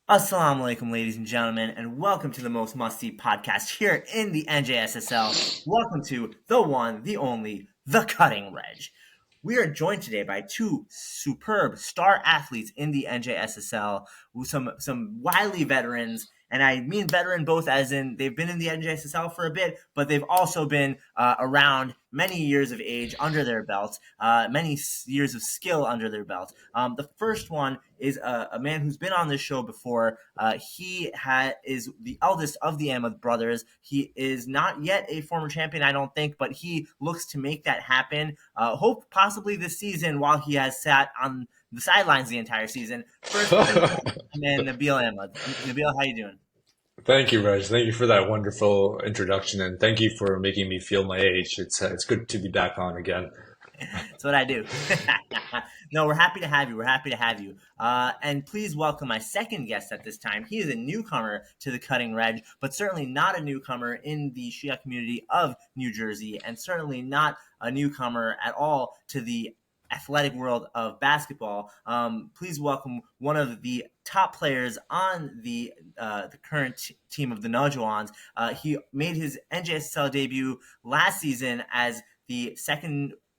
Assalamu alaikum, ladies and gentlemen, and welcome to the most must-see podcast here in the NJSSL. Welcome to the one, the only, the Cutting Redge. We are joined today by two superb star athletes in the NJSSL, with some wily veterans, and I mean veteran both as in they've been in the NJSSL for a bit, but they've also been around many years of age under their belts, years of skill under their belts. The first one is a man who's been on this show before. Is the eldest of the Ahmed brothers. He is not yet a former champion, I don't think, but he looks to make that happen. Hope possibly this season while he has sat on the sidelines the entire season. First, man, Nabil Ahmed. Nabil, how you doing? Thank you, Raj. Thank you for that wonderful introduction, and thank you for making me feel my age. It's good to be back on again. That's what I do. No, we're happy to have you. We're happy to have you. And please welcome my second guest at this time. He is a newcomer to the Cutting Redge, but certainly not a newcomer in the Shia community of New Jersey, and certainly not a newcomer at all to the athletic world of basketball. Please welcome one of the top players on the current team of the Naujawans. He made his NJSL debut last season as the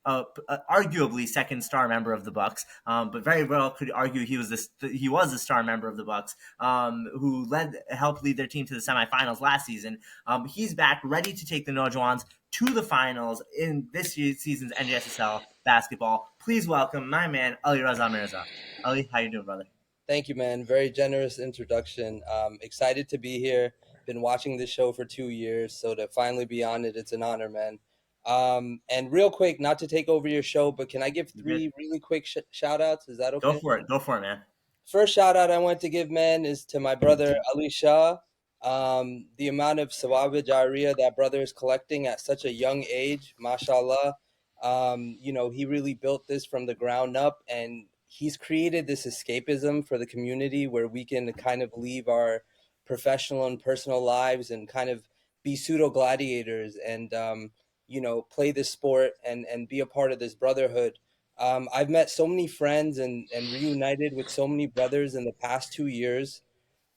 arguably second star member of the Bucks, but very well could argue he was the star member of the Bucks, who helped lead their team to the semifinals last season. He's back, ready to take the Naujawans to the finals in this season's NJSSL basketball. Please welcome my man Ali Mirza. Ali, how you doing, brother? Thank you, man. Very generous introduction. Excited to be here. Been watching this show for 2 years, so to finally be on it, it's an honor, man. And real quick, not to take over your show, but can I give three really quick shout outs? Is that okay? Go for it, man. First shout out I want to give, man, is to my brother Ali Shah. The amount of sawab jariya that brother is collecting at such a young age, mashallah. He really built this from the ground up, and he's created this escapism for the community where we can kind of leave our professional and personal lives and kind of be pseudo gladiators and play this sport and be a part of this brotherhood. I've met so many friends and reunited with so many brothers in the past 2 years.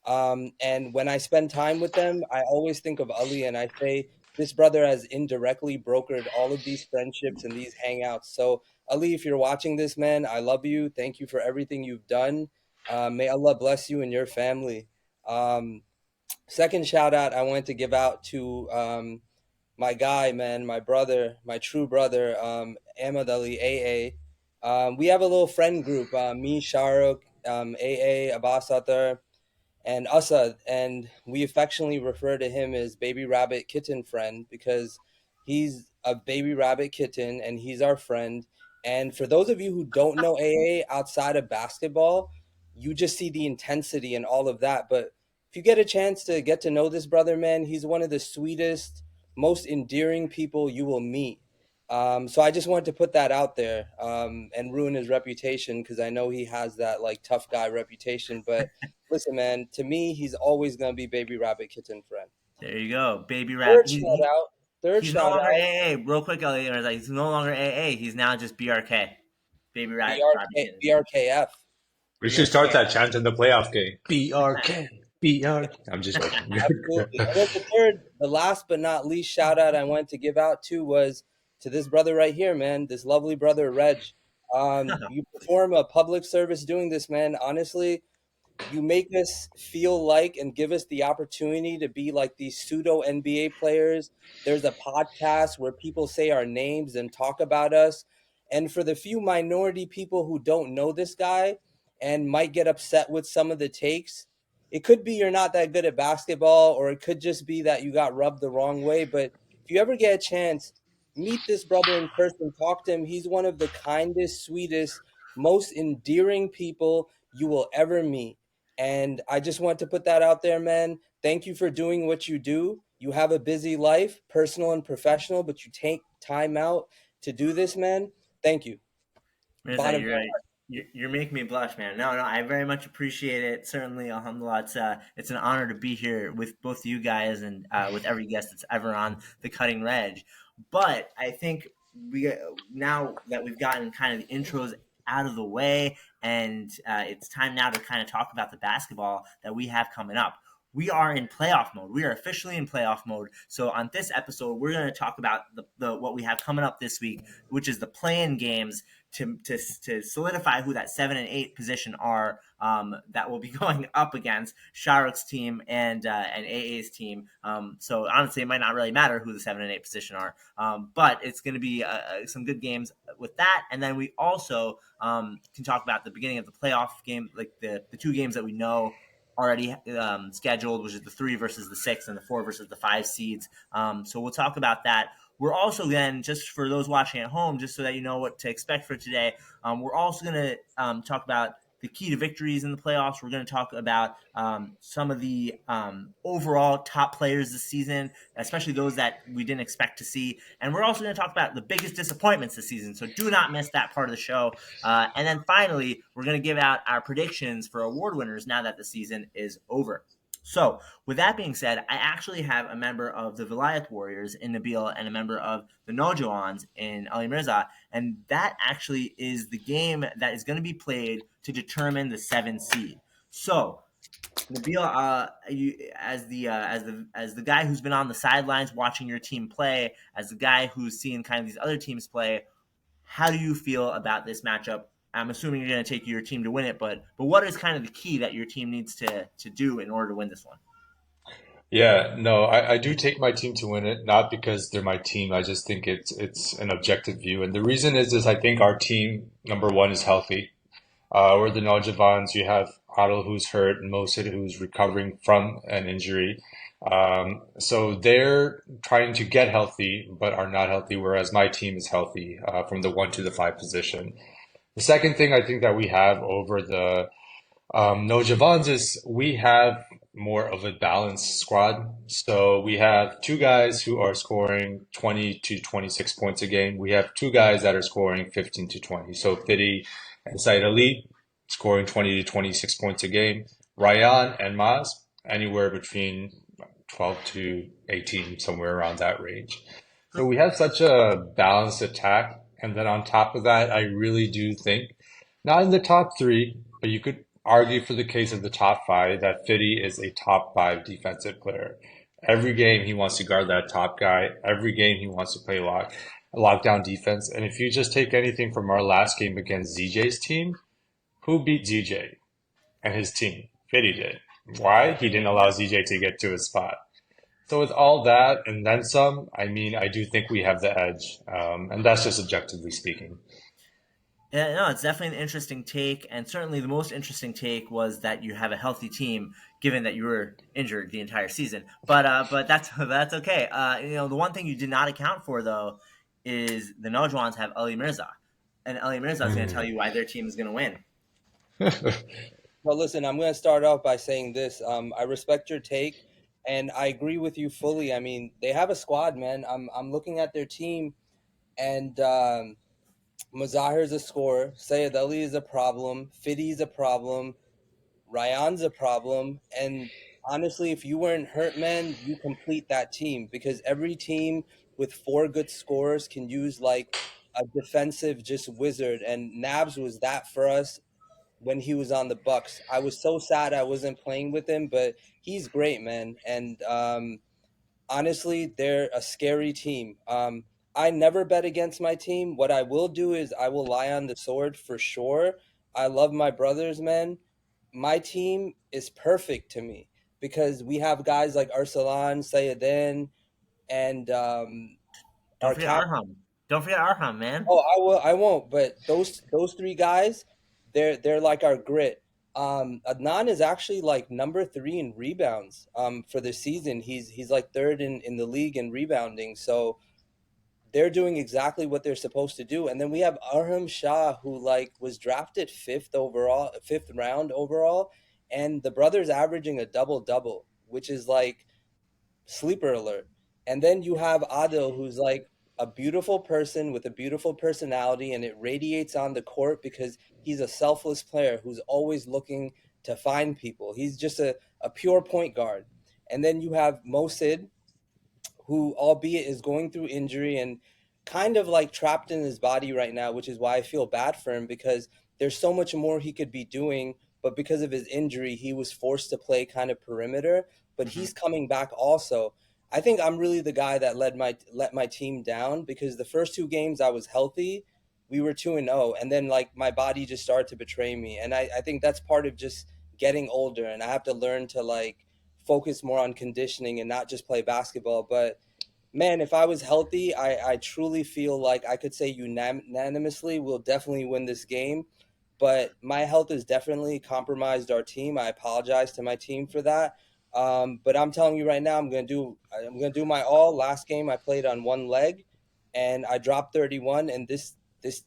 And when I spend time with them, I always think of Ali and I say, this brother has indirectly brokered all of these friendships and these hangouts. So, Ali, if you're watching this, man, I love you. Thank you for everything you've done. May Allah bless you and your family. Second shout out I want to give out to my guy, man, my brother, my true brother, Ahmed Ali, AA. We have a little friend group, me, Shahrukh, AA, Abbas Athar, and Asad, and we affectionately refer to him as Baby Rabbit Kitten Friend because he's a baby rabbit kitten and he's our friend. And for those of you who don't know AA outside of basketball, you just see the intensity and all of that. But if you get a chance to get to know this brother, man, he's one of the sweetest, most endearing people you will meet. So I just wanted to put that out there and ruin his reputation because I know he has that like tough guy reputation. But listen, man, to me, he's always going to be Baby Rabbit Kitten Friend. There you go, Baby Rabbit. He's no longer out. AA. Real quick, Elliot, he's no longer AA. He's now just BRK, Baby Rabbit. BRKF. We should start that chant in the playoff game. BRK, BRK. I'm just joking. Absolutely. And then the last but not least shout out I wanted to give out to was to this brother right here, man, this lovely brother, Reg. You perform a public service doing this, man. Honestly, you make us feel like and give us the opportunity to be like these pseudo NBA players. There's a podcast where people say our names and talk about us. And for the few minority people who don't know this guy and might get upset with some of the takes, it could be you're not that good at basketball, or it could just be that you got rubbed the wrong way. But if you ever get a chance, meet this brother in person, talk to him. He's one of the kindest, sweetest, most endearing people you will ever meet. And I just want to put that out there, man. Thank you for doing what you do. You have a busy life, personal and professional, but you take time out to do this, man. Thank you. Mirza, you're right. You're making me blush, man. No, I very much appreciate it. Certainly, alhamdulillah, it's an honor to be here with both you guys and with every guest that's ever on the Cutting Redge. But I think now that we've gotten kind of the intros out of the way, and it's time now to kind of talk about the basketball that we have coming up. We are in playoff mode. We are officially in playoff mode. So on this episode, we're going to talk about the what we have coming up this week, which is the play-in games to solidify who that 7 and 8 position are, that will be going up against Shahrukh's team and AA's team. So honestly, it might not really matter who the 7 and 8 position are, but it's going to be some good games with that. And then we also can talk about the beginning of the playoff game, like the two games that we know already scheduled, which is the 3 versus the 6 and the 4 versus the 5 seeds. So we'll talk about that. We're also then, just for those watching at home, just so that you know what to expect for today, we're also going to talk about the key to victories in the playoffs. We're going to talk about some of the overall top players this season, especially those that we didn't expect to see. And we're also going to talk about the biggest disappointments this season. So do not miss that part of the show. And then finally, we're going to give out our predictions for award winners now that the season is over. So, with that being said, I actually have a member of the Wilayat Warriors in Nabil and a member of the Naujawans in Ali Mirza, and that actually is the game that is going to be played to determine the 7 seed. So, Nabil, as the guy who's been on the sidelines watching your team play, as the guy who's seen kind of these other teams play, how do you feel about this matchup? I'm assuming you're going to take your team to win it, but what is kind of the key that your team needs to do in order to win this one? Yeah, no, I do take my team to win it, not because they're my team. I just think it's an objective view. And the reason is I think our team, number one, is healthy. We're the Naujawans. You have Adil who's hurt and Mosid who's recovering from an injury. So they're trying to get healthy, but are not healthy, whereas my team is healthy from the 1 to the 5 position. The second thing I think that we have over the Naujawans is we have more of a balanced squad. So we have two guys who are scoring 20 to 26 points a game. We have two guys that are scoring 15 to 20. So Fidi and Said Ali scoring 20 to 26 points a game. Ryan and Maz anywhere between 12 to 18, somewhere around that range. So we have such a balanced attack. And then on top of that, I really do think, not in the top three, but you could argue for the case of the top five that Fiddy is a top five defensive player. Every game he wants to guard that top guy. Every game he wants to play lockdown defense. And if you just take anything from our last game against ZJ's team, who beat ZJ and his team? Fiddy did. Why? He didn't allow ZJ to get to his spot. So with all that and then some, I mean, I do think we have the edge, and that's just objectively speaking. Yeah, no, it's definitely an interesting take, and certainly the most interesting take was that you have a healthy team, given that you were injured the entire season. But that's okay. The one thing you did not account for though is the Naujawans have Ali Mirza, and Ali Mirza is going to tell you why their team is going to win. Well, listen, I'm going to start off by saying this. I respect your take, and I agree with you fully. I mean, they have a squad, man. I'm looking at their team, and Mazahir's a scorer. Sayed Ali is a problem. Fidi's a problem. Ryan's a problem. And honestly, if you weren't hurt, man, you complete that team because every team with four good scorers can use like a defensive just wizard. And Nabs was that for us when he was on the Bucks. I was so sad I wasn't playing with him, but he's great, man. And honestly, they're a scary team. I never bet against my team. What I will do is I will lie on the sword for sure. I love my brothers, man. My team is perfect to me because we have guys like Arsalan, Sayedin, and Don't our forget cap. Arham. Don't forget Arham, man. Oh, I will. I won't. But those three guys, they're like our grit. Adnan is actually like number three in rebounds. For the season, he's like third in the league in rebounding. So they're doing exactly what they're supposed to do. And then we have Arham Shah, who like was drafted fifth round overall, and the brother's averaging a double double, which is like sleeper alert. And then you have Adil, who's like a beautiful person with a beautiful personality, and it radiates on the court because he's a selfless player who's always looking to find people. He's just a pure point guard. And then you have Mosid, who albeit is going through injury, and kind of like trapped in his body right now, which is why I feel bad for him because there's so much more he could be doing. But because of his injury, he was forced to play kind of perimeter. But Hmm. he's coming back also. I think I'm really the guy that let my team down because the first two games I was healthy, we were 2-0, and then like my body just started to betray me. And I think that's part of just getting older, and I have to learn to like focus more on conditioning and not just play basketball. But man, if I was healthy, I truly feel like I could say unanimously we'll definitely win this game. But my health has definitely compromised our team. I apologize to my team for that. But I'm telling you right now, I'm gonna do my all. Last game I played on one leg, and I dropped 31. And this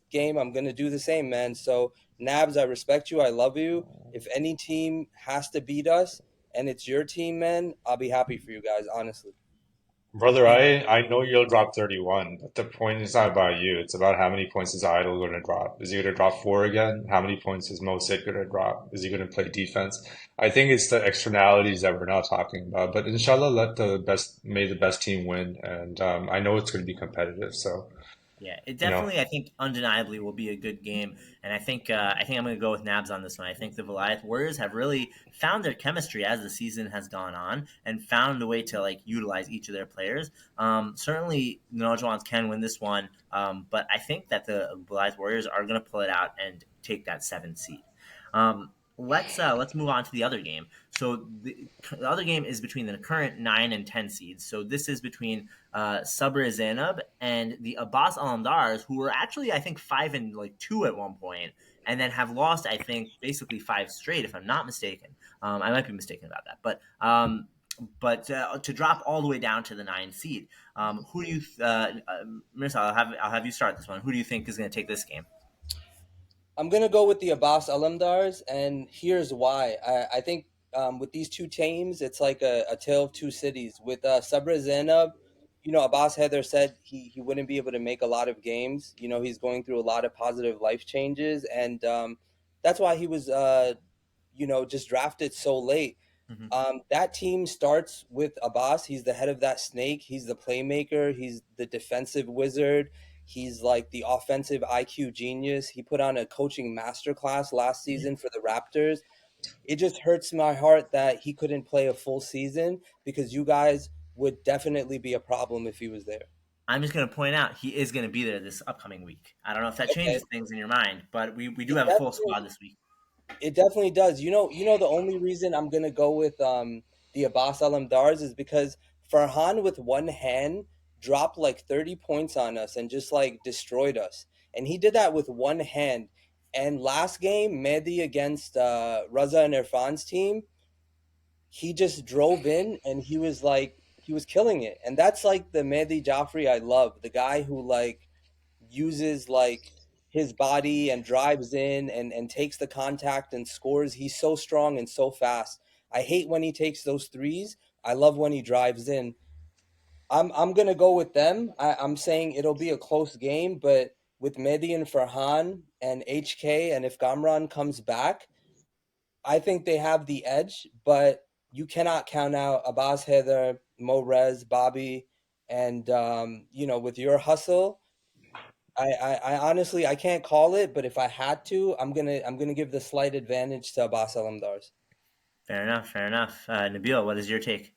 game I'm gonna do the same, man. So Nabs, I respect you. I love you. If any team has to beat us, and it's your team, man, I'll be happy for you guys. Honestly. Brother, I know you'll drop 31, but the point is not about you. It's about how many points is Idol going to drop. Is he going to drop four again? How many points is Mo Sid going to drop? Is he going to play defense? I think it's the externalities that we're not talking about. But inshallah, may the best team win. And I know it's going to be competitive. So, Yeah, it you know, definitely, I think, undeniably will be a good game, and I think I'm going to go with Nabs on this one. I think the Wilayat Warriors have really found their chemistry as the season has gone on, and found a way to like utilize each of their players. Certainly, the Naujawans can win this one, but I think that the Wilayat Warriors are going to pull it out and take that seventh seed. Let's move on to the other game. So the other game is between the current 9 and 10 seeds. So this is between Sabr Zainab and the Abbas Alamdars, who were actually, I think, 5-2 at one point, and then have lost, I think, basically five straight, if I'm not mistaken. I might be mistaken about that, but to drop all the way down to the 9 seed, who do you, Mirza? I'll have you start this one. Who do you think is going to take this game? I'm gonna go with the Abbas Alamdars, and here's why. I think with these two teams, it's like a tale of two cities. With Sabra Zainab, Abbas Heather said he wouldn't be able to make a lot of games. He's going through a lot of positive life changes, and that's why he was, just drafted so late. Mm-hmm. That team starts with Abbas. He's the head of that snake. He's the playmaker. He's the defensive wizard. He's like the offensive IQ genius. He put on a coaching masterclass last season for the Raptors. It just hurts my heart that he couldn't play a full season because you guys would definitely be a problem if he was there. I'm just going to point out he is going to be there this upcoming week. I don't know if that Okay. changes things in your mind, but we do It have a full definitely squad this week. It definitely does. The only reason I'm gonna go with the Abbas Alamdars is because Farhan with one hand dropped like 30 points on us and just like destroyed us. And he did that with one hand. And last game, Mehdi against Raza and Irfan's team, he just drove in and he was killing it. And that's like the Mehdi Jaffrey I love, the guy who like uses like his body and drives in and takes the contact and scores. He's so strong and so fast. I hate when he takes those threes. I love when he drives in. I'm gonna go with them. I'm saying it'll be a close game, but with Mehdi and Farhan and HK, and if Gamran comes back, I think they have the edge. But you cannot count out Abbas Heather, Morez, Bobby, and with your hustle, I honestly I can't call it, but if I had to, I'm gonna give the slight advantage to Abbas Alamdars. Fair enough. Fair enough. Nabil, what is your take?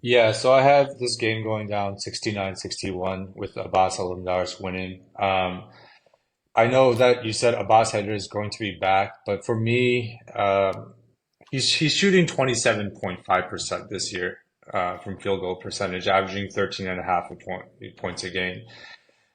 yeah, so I have this game going down 69-61 with Abbas Alamdars winning. I know that you said Abbas Header is going to be back, but for me, he's shooting 27.5% this year from field goal percentage, averaging 13 and a half points a game.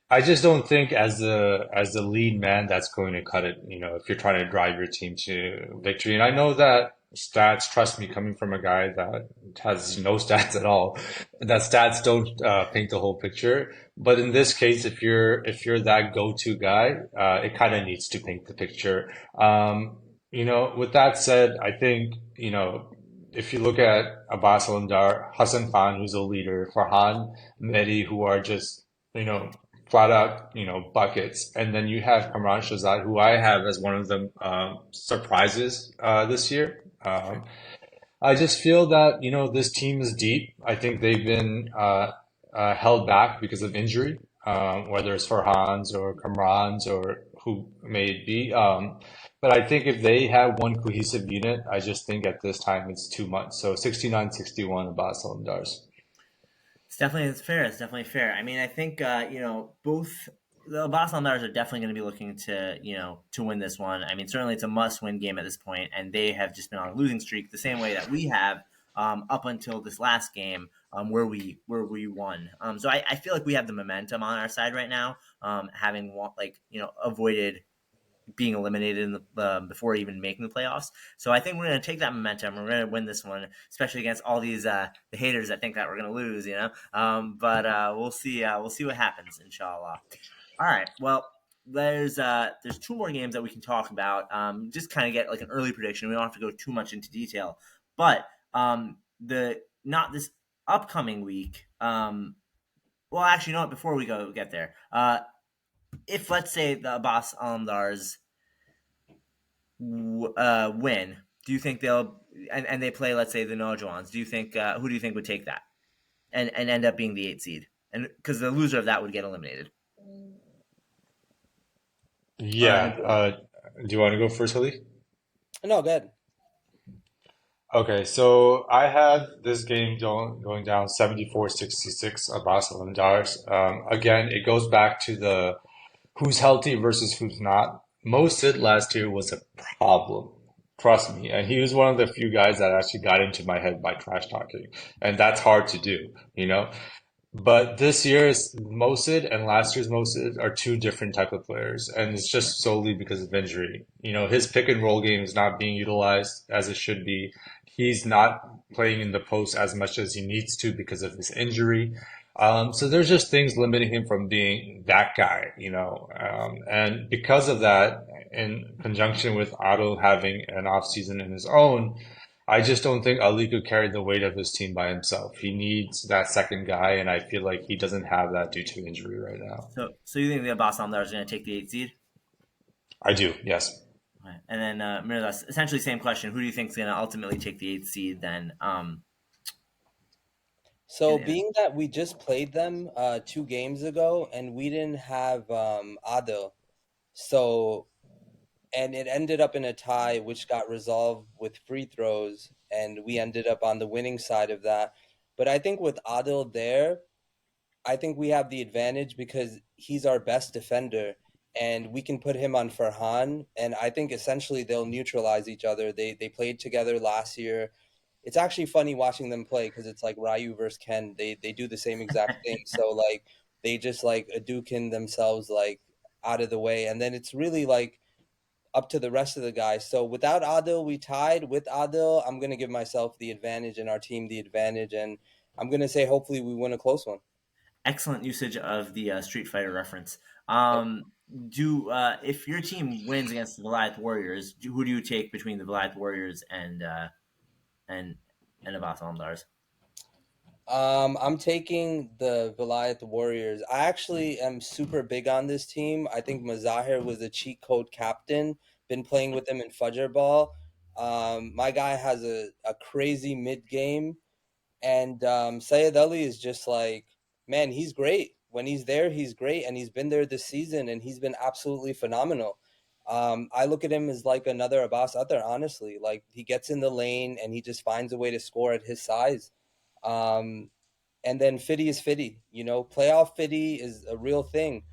I just don't think as the lead man that's going to cut it, if you're trying to drive your team to victory. And I know that stats, trust me, coming from a guy that has no stats at all, that stats don't paint the whole picture. But in this case, if you're that go-to guy, it kind of needs to paint the picture. With that said, I think, if you look at Abbas Alamdar, Hassan Khan, who's a leader, Farhan, Mehdi, who are just, flat out, buckets. And then you have Kamran Shahzad, who I have as one of the surprises this year. Sure. I just feel that, this team is deep. I think they've been held back because of injury. whether it's Farhan's or Kamran's or who may it be. But I think if they have one cohesive unit, I just think at this time it's too much. So 69-61 Abbas Alamdar's. It's fair. It's definitely fair. I mean, I think both the Boston Mariners are definitely going to be looking to to win this one. I mean, certainly it's a must-win game at this point, and they have just been on a losing streak the same way that we have up until this last game where we won. So I feel like we have the momentum on our side right now, having avoided being eliminated in before even making the playoffs. So I think we're going to take that momentum. We're going to win this one, especially against all these the haters that think that we're going to lose. But we'll see. We'll see what happens, inshallah. All right. Well, there's two more games that we can talk about. Just kind of get like an early prediction. We don't have to go too much into detail, but the not this upcoming week. Well, actually, you know what? Before we get there, if let's say the Abbas Almdars win, do you think they'll and they play, let's say, the Naujawans? Do you think who do you think would take that and end up being the 8th seed? And because the loser of that would get eliminated. Yeah. Nabil. Do you want to go first, Halil? No, good. Okay, so I had this game going down 74-66 Abbas Alamdar's. Again, it goes back to the who's healthy versus who's not. Mo Sid last year was a problem. Trust me. And he was one of the few guys that actually got into my head by trash talking. And that's hard to do, you know? But this year's Mosid and last year's Mosid are two different type of players, and it's just solely because of injury. You know, his pick and roll game is not being utilized as it should be. He's not playing in the post as much as he needs to because of his injury. So there's just things limiting him from being that guy, you know. And because of that, in conjunction with Otto having an off season in his own, I just don't think Ali could carry the weight of his team by himself. He needs that second guy, and I feel like he doesn't have that due to injury right now. So you think the Abbas Almdars is going to take the 8th seed? I do, yes. Right. And then Mirza, essentially same question. Who do you think is going to ultimately take the 8th seed then? So In being that we just played them 2 games ago and we didn't have Adil, so and it ended up in a tie which got resolved with free throws and we ended up on the winning side of that. But I think with Adil there, I think we have the advantage because he's our best defender and we can put him on Farhan and I think essentially they'll neutralize each other. They played together last year. It's actually funny watching them play because it's like Ryu versus Ken. They do the same exact thing. So like they just like Hadouken themselves like out of the way and then it's really like up to the rest of the guys. So without Adil, we tied. With Adil, I'm gonna give myself the advantage and our team the advantage, and I'm gonna say hopefully we win a close one. excellent usage of the Street Fighter reference. Yep. Do if your team wins against the Wilayat Warriors, who do you take between the Wilayat Warriors and and Abbas Almdars? I'm taking the Wilayat Warriors. I actually am super big on this team. I think Mazahir was a cheat code captain. Been playing with him in Fudger Ball. My guy has a crazy mid game. And Sayed Ali is just like, man, he's great. When he's there, he's great. And he's been there this season and he's been absolutely phenomenal. I look at him as like another Abbas Athar, honestly. Like he gets in the lane and he just finds a way to score at his size. Um, and then Fiddy is Fiddy. You know, playoff Fiddy is a real thing.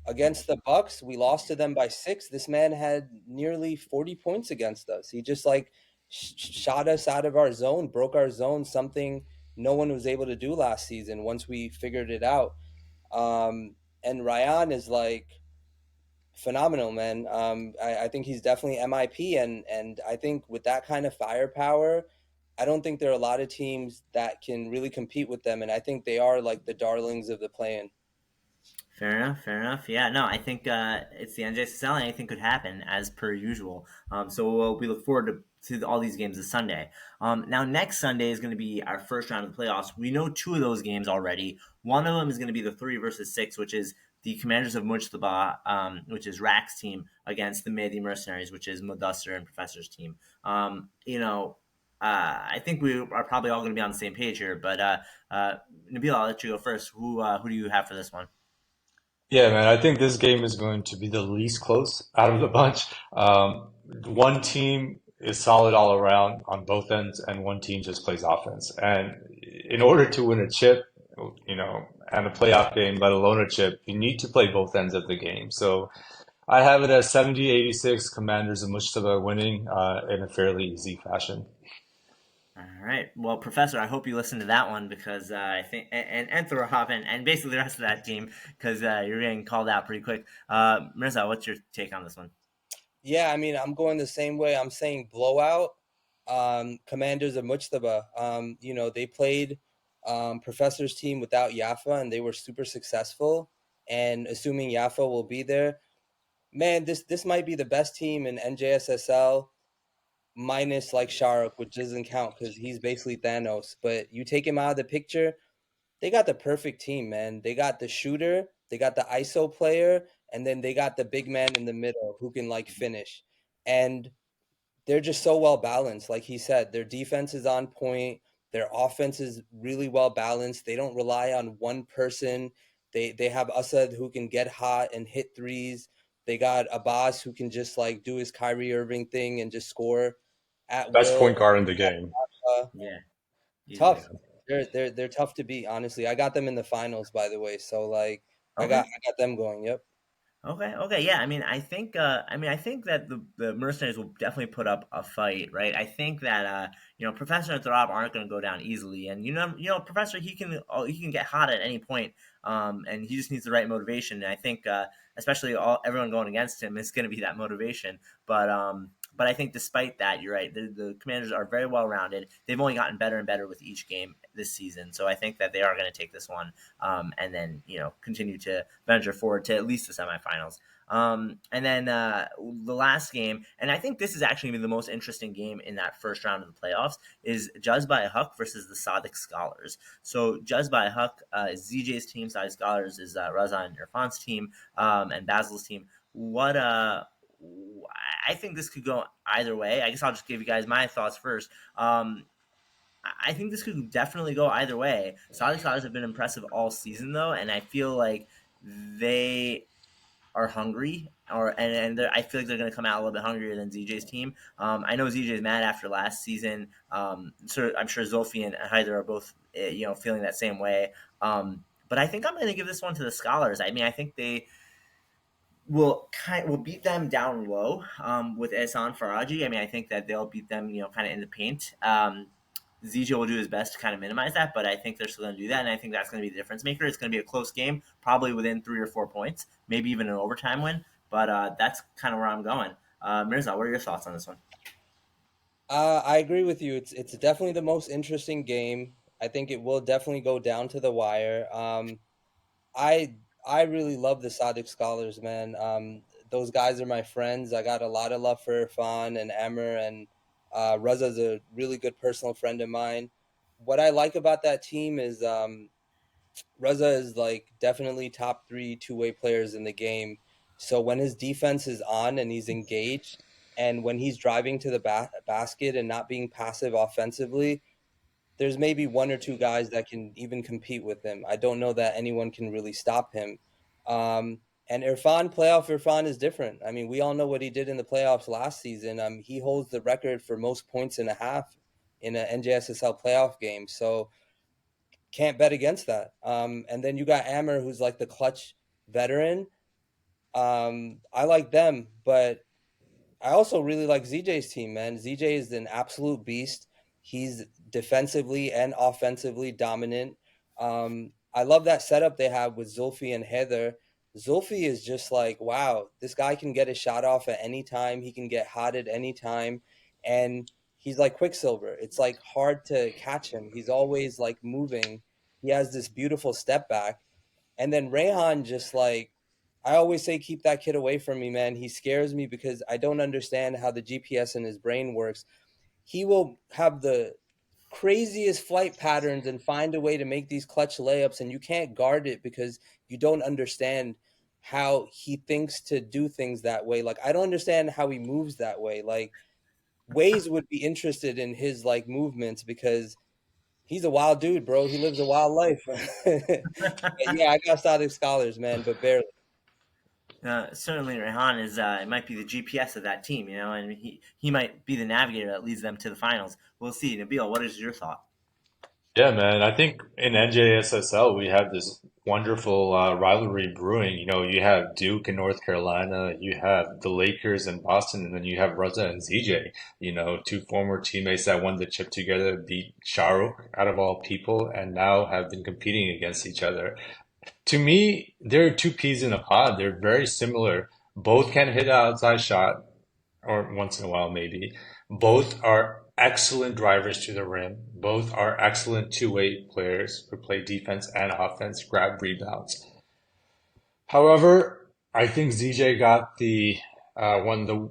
Against the Bucks, we lost to them by 6. This man had nearly 40 points against us. He just like shot us out of our zone, broke our zone, something no one was able to do last season once we figured it out. And Ryan is like phenomenal, man. I think he's definitely MIP, and I think with that kind of firepower, I don't think there are a lot of teams that can really compete with them, and I think they are like the darlings of the play-in. Fair enough. Fair enough. Yeah. No, I think it's the NJSL. And anything could happen as per usual. So we look forward to all these games this Sunday. Now, next Sunday is going to be our first round of the playoffs. We know two of those games already. One of them is going to be the 3 versus 6, which is the Commanders of Mujtaba, which is Rack's team, against the Mehdi Mercenaries, which is Mudassir and Professor's team. I think we are probably all going to be on the same page here. But Nabil, I'll let you go first. Who do you have for this one? Yeah, man, I think this game is going to be the least close out of the bunch. One team is solid all around on both ends, and one team just plays offense. And in order to win a chip, and a playoff game, let alone a chip, you need to play both ends of the game. So I have it as 70-86, Commanders of Mujtaba winning in a fairly easy fashion. All right. Well, Professor, I hope you listened to that one because I think, and Thorhop and basically the rest of that team because you're getting called out pretty quick. Mirza, what's your take on this one? Yeah, I mean, I'm going the same way. I'm saying blowout. Commanders of Mujtaba. They played Professor's team without Yafa, and they were super successful. And assuming Yafa will be there, man, this might be the best team in NJSSL minus like Shahrukh, which doesn't count because he's basically Thanos. But you take him out of the picture, they got the perfect team, man. They got the shooter, they got the ISO player, and then they got the big man in the middle who can like finish. And they're just so well balanced. Like he said, their defense is on point. Their offense is really well balanced. They don't rely on one person. They have Asad who can get hot and hit threes. They got Abbas who can just like do his Kyrie Irving thing and just score at Best will. point guard in the game. Yeah, easily. Tough. They're tough to beat. Honestly, I got them in the finals, by the way. So like, I got Okay. I got them going. Yep. Okay, okay, yeah. I think that the mercenaries will definitely put up a fight, right? I think that Professor and Thorab aren't going to go down easily, and Professor he can get hot at any point, and he just needs the right motivation. And I think especially everyone going against him is going to be that motivation. But I think despite that, you're right. The Commanders are very well rounded. They've only gotten better and better with each game this season, so I think that they are going to take this one and then continue to venture forward to at least the semifinals. And then the last game, and I think this is actually the most interesting game in that first round of the playoffs, is Jazba Huck versus the Sadiq Scholars. So Jazba Huck is ZJ's team, Sadiq Scholars is Raza and Irfan's team, and Basil's team. What I think this could go either way. I guess I'll just give you guys my thoughts first. I think this could definitely go either way. Saudi Stars have been impressive all season though, and I feel like they are hungry, and I feel like they're going to come out a little bit hungrier than ZJ's team. I know ZJ is mad after last season, so I'm sure Zolfi and Hyder are both feeling that same way. But I think I'm going to give this one to the Scholars. I mean, I think they will beat them down low with Ehsan Faraji. I mean, I think that they'll beat them, kind of in the paint. ZJ will do his best to kind of minimize that, but I think they're still going to do that, and I think that's going to be the difference maker. It's going to be a close game, probably within 3 or 4 points, maybe even an overtime win. But that's kind of where I'm going. Mirza, what are your thoughts on this one? I agree with you. It's definitely the most interesting game. I think it will definitely go down to the wire. I really love the Sadiq Scholars, man. Those guys are my friends. I got a lot of love for Irfan and Amr, and Raza's a really good personal friend of mine. What I like about that team is Reza is like definitely top three two-way players in the game. So when his defense is on and he's engaged, and when he's driving to the basket and not being passive offensively, there's maybe one or two guys that can even compete with him. I don't know that anyone can really stop him. And Irfan is different. I mean, we all know what he did in the playoffs last season. He holds the record for most points and a half in an NJSSL playoff game. So can't bet against that. And then you got Ammer, who's like the clutch veteran. I like them, but I also really like ZJ's team, man. ZJ is an absolute beast. He's defensively and offensively dominant. I love that setup they have with Zulfi and Heather. Zulfi is just like, wow, this guy can get a shot off at any time. He can get hot at any time. And he's like Quicksilver. It's like hard to catch him. He's always like moving. He has this beautiful step back. And then Rayhan just like, I always say, keep that kid away from me, man. He scares me because I don't understand how the GPS in his brain works. He will have the craziest flight patterns and find a way to make these clutch layups, and you can't guard it because you don't understand how he thinks to do things that way. Like, I don't understand how he moves that way. Like, Waze would be interested in his like movements because he's a wild dude, bro. He lives a wild life. But yeah, I got Sadiq Scholars, man, but barely. Certainly, Rehan is it might be the GPS of that team, and he might be the navigator that leads them to the finals. We'll see. Nabil, what is your thought? Yeah, man. I think in NJSSL we have this wonderful rivalry brewing. You know, you have Duke in North Carolina, you have the Lakers in Boston, and then you have Reza and ZJ. You know, two former teammates that won the chip together, beat Shahrukh out of all people, and now have been competing against each other. To me, they're two peas in a pod. They're very similar. Both can hit an outside shot, or once in a while maybe. Both are excellent drivers to the rim. Both are excellent two-way players who play defense and offense, grab rebounds. However, I think ZJ got the won the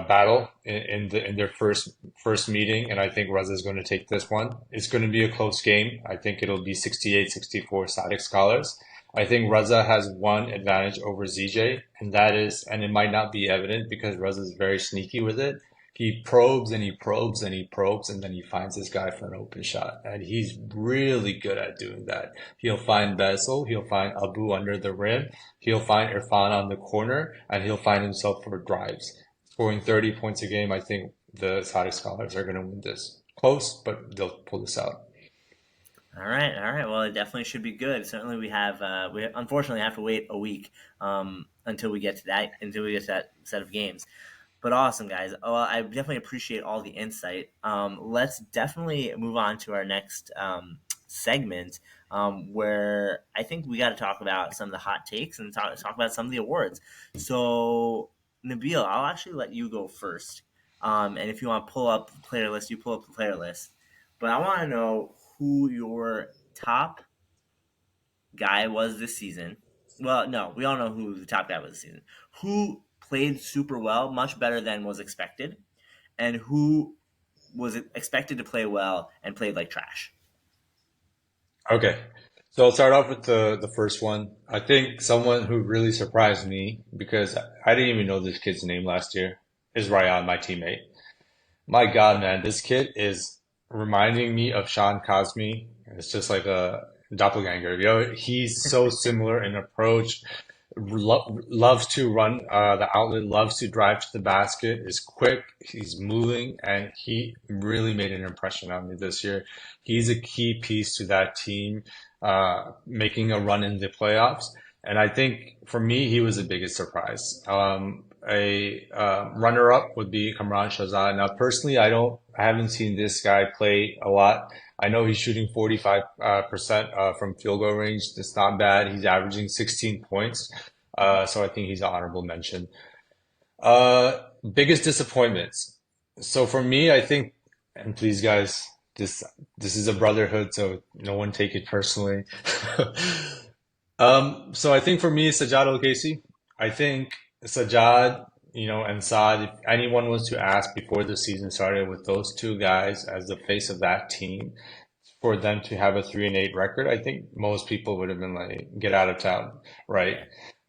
battle in their first meeting, and I think Reza is going to take this one. It's going to be a close game. I think it'll be 68-64 Sadiq Scholars. I think Reza has one advantage over ZJ, and that is, and it might not be evident because Reza is very sneaky with it. He probes and he probes and he probes, and then he finds this guy for an open shot, and he's really good at doing that. He'll find Bezel, he'll find Abu under the rim, he'll find Irfan on the corner, and he'll find himself for drives. Scoring 30 points a game, I think the Sadiq Scholars are going to win this. Close, but they'll pull this out. All right, all right. Well, it definitely should be good. Certainly, we unfortunately have to wait a week until we get to that set of games. But awesome, guys. Oh, I definitely appreciate all the insight. Let's definitely move on to our next segment, where I think we got to talk about some of the hot takes and talk about some of the awards. So, Nabil, I'll actually let you go first. And if you want to pull up the player list, you pull up the player list. But I want to know who your top guy was this season. Well, no, we all know who the top guy was this season. Who played super well, much better than was expected, and who was expected to play well and played like trash. Okay. So I'll start off with the first one. I think someone who really surprised me because I didn't even know this kid's name last year is Ryan, my teammate. My God, man, this kid is reminding me of Sean Cosme. It's just like a doppelganger. You know, he's so similar in approach. Loves to run the outlet, loves to drive to the basket, is quick, he's moving, and he really made an impression on me this year. He's a key piece to that team, making a run in the playoffs. And I think for me, he was the biggest surprise. A runner-up would be Kamran Shahzad. Now, personally, I haven't seen this guy play a lot. I know he's shooting 45% from field goal range. That's not bad. He's averaging 16 points. So I think he's an honorable mention. Biggest disappointments. So for me, I think, and please guys, this is a brotherhood, so no one take it personally. So I think for me, Sajad Al-Casey. I think Sajad, and Saad, if anyone was to ask before the season started with those two guys as the face of that team, for them to have a 3-8 record, I think most people would have been like, get out of town, right?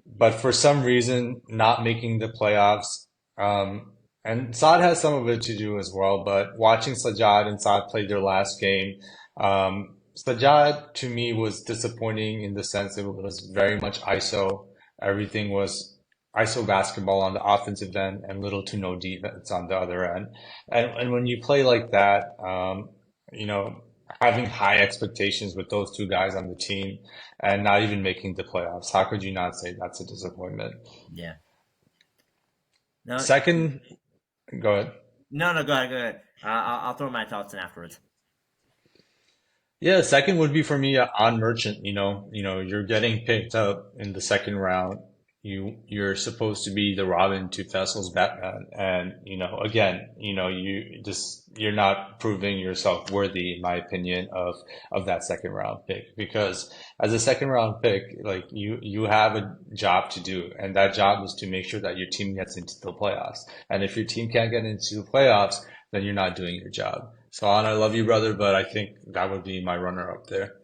But for some reason, not making the playoffs, and Saad has some of it to do as well, but watching Sajad and Saad play their last game, Sajad to me was disappointing in the sense it was very much ISO. Everything was ISO basketball on the offensive end and little to no defense on the other end. And when you play like that, you know, having high expectations with those two guys on the team and not even making the playoffs, how could you not say that's a disappointment? Yeah. No, Second, go ahead. no. Go ahead. Go ahead. I'll throw my thoughts in afterwards. Yeah, second would be for me on Merchant. You're getting picked up in the second round. You're supposed to be the Robin to Fessel's Batman, and again, you're not proving yourself worthy, in my opinion, of that second round pick. Because as a second round pick, like you have a job to do, and that job is to make sure that your team gets into the playoffs. And if your team can't get into the playoffs, then you're not doing your job. So, An, I love you, brother, but I think that would be my runner up there.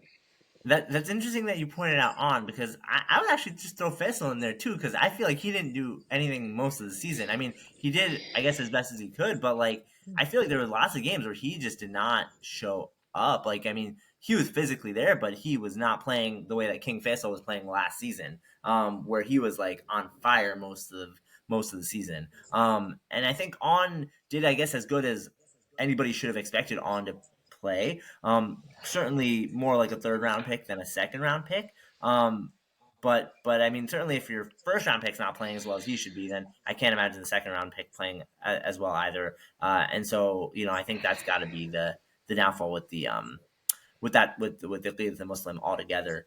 That's interesting that you pointed out on because I would actually just throw Faisal in there too because I feel like he didn't do anything most of the season. I mean, he did, I guess, as best as he could, but like I feel like there were lots of games where he just did not show up. Like, I mean, he was physically there, but he was not playing the way that King Faisal was playing last season. where he was like on fire most of the season. And I think On did, I guess, as good as anybody should have expected On to play. Certainly more like a third round pick than a second round pick. But I mean, certainly if your first round pick's not playing as well as he should be, then I can't imagine the second round pick playing as well either. And so I think that's got to be the downfall with the with the Muslim altogether.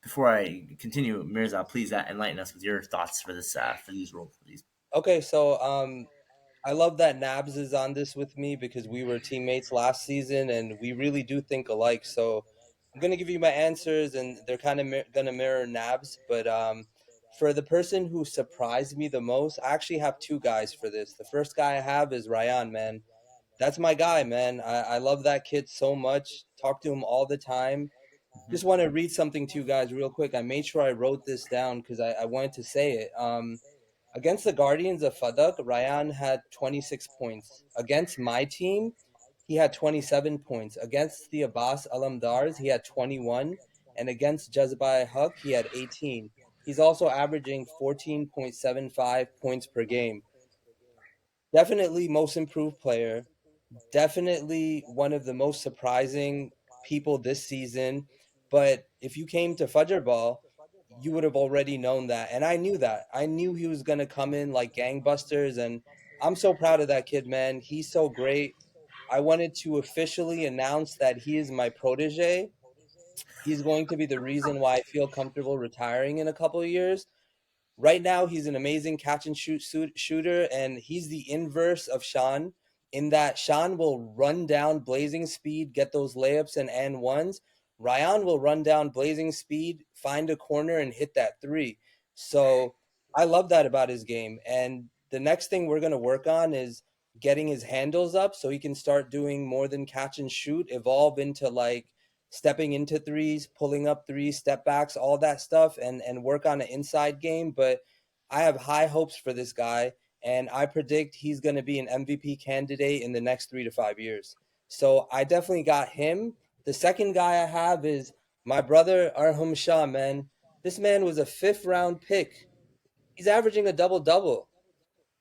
Before I continue, Mirza, please enlighten us with your thoughts for this for these rules. For these. Okay, so I love that Nabs is on this with me because we were teammates last season and we really do think alike. So I'm gonna give you my answers, and they're kind of gonna mirror Nabs. But for the person who surprised me the most, I actually have two guys for this. The first guy I have is Ryan, man. That's my guy, man. I love that kid so much. Talk to him all the time. Just want to read something to you guys real quick. I made sure I wrote this down because I wanted to say it. Against the Guardians of Fadak, Ryan had 26 points. Against my team, he had 27 points. Against the Abbas Alamdars, he had 21. And against Jazbai Huck, he had 18. He's also averaging 14.75 points per game. Definitely most improved player. Definitely one of the most surprising people this season. But if you came to Fudger Ball, you would have already known that. And I knew that. I knew he was going to come in like gangbusters. And I'm so proud of that kid, man. He's so great. I wanted to officially announce that he is my protege. He's going to be the reason why I feel comfortable retiring in a couple of years. Right now, he's an amazing catch and shooter, and he's the inverse of Sean in that Sean will run down blazing speed, get those layups and ones. Ryan will run down blazing speed, find a corner, and hit that three. So I love that about his game. And the next thing we're going to work on is getting his handles up so he can start doing more than catch and shoot, evolve into like stepping into threes, pulling up threes, step backs, all that stuff, and work on an inside game. But I have high hopes for this guy, and I predict he's going to be an MVP candidate in the next 3 to 5 years. So I definitely got him. The second guy I have is my brother Arham Shah, man. This man was a fifth round pick. He's averaging a double double.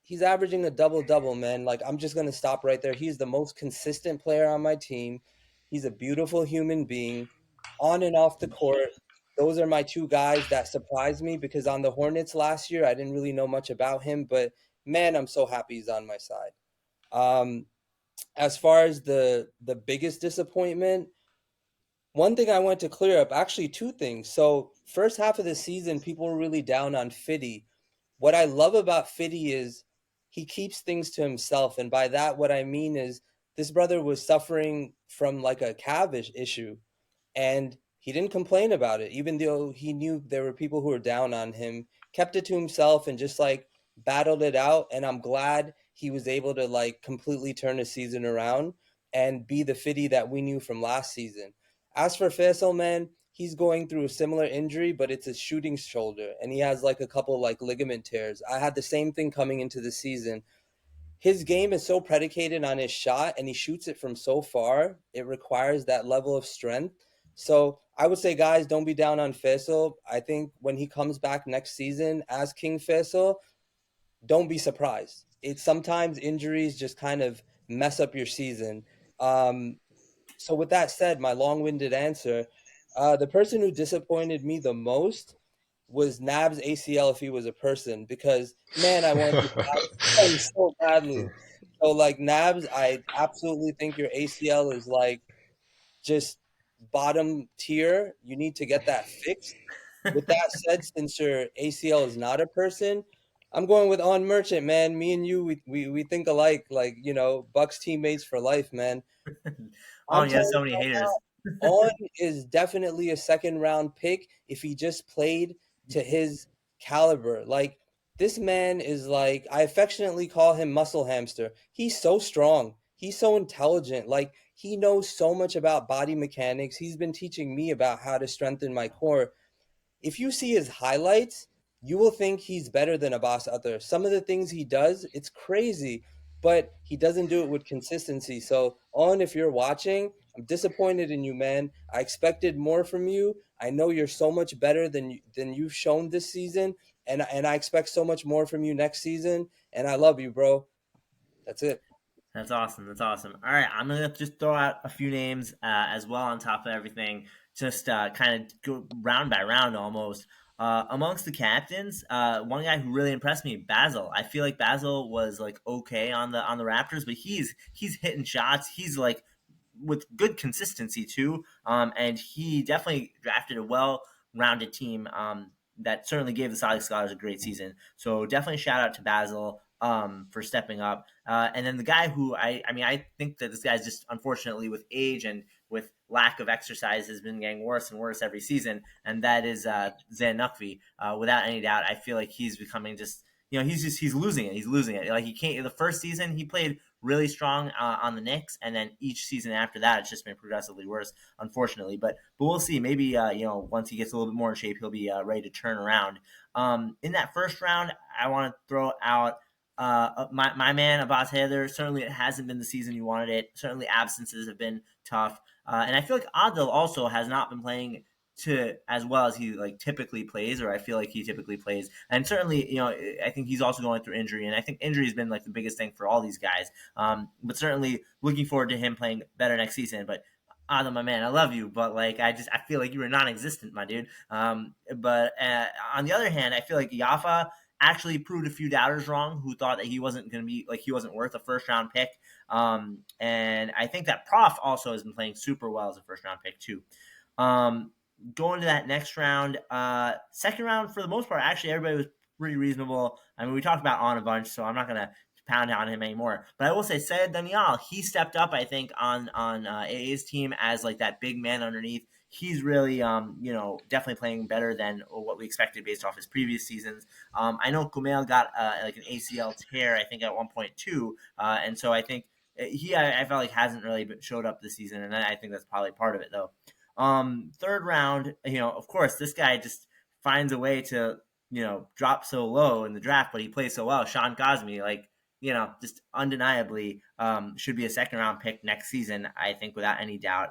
He's averaging a double double, man. Like, I'm just gonna stop right there. He's the most consistent player on my team. He's a beautiful human being, on and off the court. Those are my two guys that surprised me because on the Hornets last year, I didn't really know much about him, but man, I'm so happy he's on my side. Um, as far as the biggest disappointment, one thing I want to clear up, actually two things. So first half of the season, people were really down on Fiddy. What I love about Fiddy is he keeps things to himself. And by that, what I mean is this brother was suffering from like a calf issue and he didn't complain about it, even though he knew there were people who were down on him, kept it to himself and just like battled it out. And I'm glad he was able to like completely turn the season around and be the Fiddy that we knew from last season. As for Faisal, man, he's going through a similar injury, but it's a shooting shoulder, and he has like a couple like ligament tears. I had the same thing coming into the season. His game is so predicated on his shot, and he shoots it from so far. It requires that level of strength. So I would say, guys, don't be down on Faisal. I think when he comes back next season as King Faisal, don't be surprised. It's sometimes injuries just kind of mess up your season. So with that said, my long-winded answer, the person who disappointed me the most was Nab's ACL if he was a person because man, I want this guy to play so badly. So like Nabs, I absolutely think your ACL is like just bottom tier. You need to get that fixed. With that said, since your ACL is not a person, I'm going with On Merchant, man. Me and you, we think alike. Like, Bucks teammates for life, man. Oh, I'm he has telling so you many right haters. now, On is definitely a second round pick if he just played to his caliber. Like this man is like I affectionately call him muscle hamster. He's so strong. He's so intelligent. Like he knows so much about body mechanics. He's been teaching me about how to strengthen my core. If you see his highlights, you will think he's better than Abbas Athar. Some of the things he does, it's crazy, but he doesn't do it with consistency. So, On, if you're watching, I'm disappointed in you, man. I expected more from you. I know you're so much better than you've shown this season, and I expect so much more from you next season. And I love you, bro. That's it. That's awesome. That's awesome. All right, I'm gonna just throw out a few names as well on top of everything, just kind of go round by round almost. Amongst the captains, one guy who really impressed me, Basil. I feel like Basil was like okay on the Raptors, but he's hitting shots. He's like with good consistency too. And he definitely drafted a well-rounded team. That certainly gave the Celtics scholars a great season. So definitely shout out to Basil for stepping up. And then the guy who I think that this guy's just unfortunately with age and with lack of exercise has been getting worse and worse every season, and that is Zan Nukvi. Without any doubt, I feel like he's becoming just he's losing it. He's losing it. Like he can't. The first season he played really strong on the Knicks, and then each season after that, it's just been progressively worse, unfortunately. But we'll see. Maybe once he gets a little bit more in shape, he'll be ready to turn around. In that first round, I want to throw out my man Abbas Heather. Certainly, it hasn't been the season you wanted it. Certainly, absences have been tough, and I feel like Adil also has not been playing to as well as he like typically plays, or I feel like he typically plays. And certainly, I think he's also going through injury, and I think injury has been like the biggest thing for all these guys. But certainly looking forward to him playing better next season. But Adam, my man, I love you, but like I feel like you were non-existent, my dude. But on the other hand, I feel like Yafa actually proved a few doubters wrong who thought that he wasn't going to be like he wasn't worth a first round pick. And I think that Prof also has been playing super well as a first round pick too. Going to that next round, second round for the most part, actually everybody was pretty reasonable. I mean, we talked about On a bunch, so I'm not going to pound on him anymore. But I will say, Sayed Daniel, he stepped up, I think, on AA's team as like that big man underneath. He's really, definitely playing better than what we expected based off his previous seasons. I know Kumail got like an ACL tear, I think, at 1.2, and so I think I felt like hasn't really showed up this season, and I think that's probably part of it, though. Third round, of course, this guy just finds a way to, drop so low in the draft, but he plays so well. Sean Cosme, like, just undeniably should be a second round pick next season, I think, without any doubt.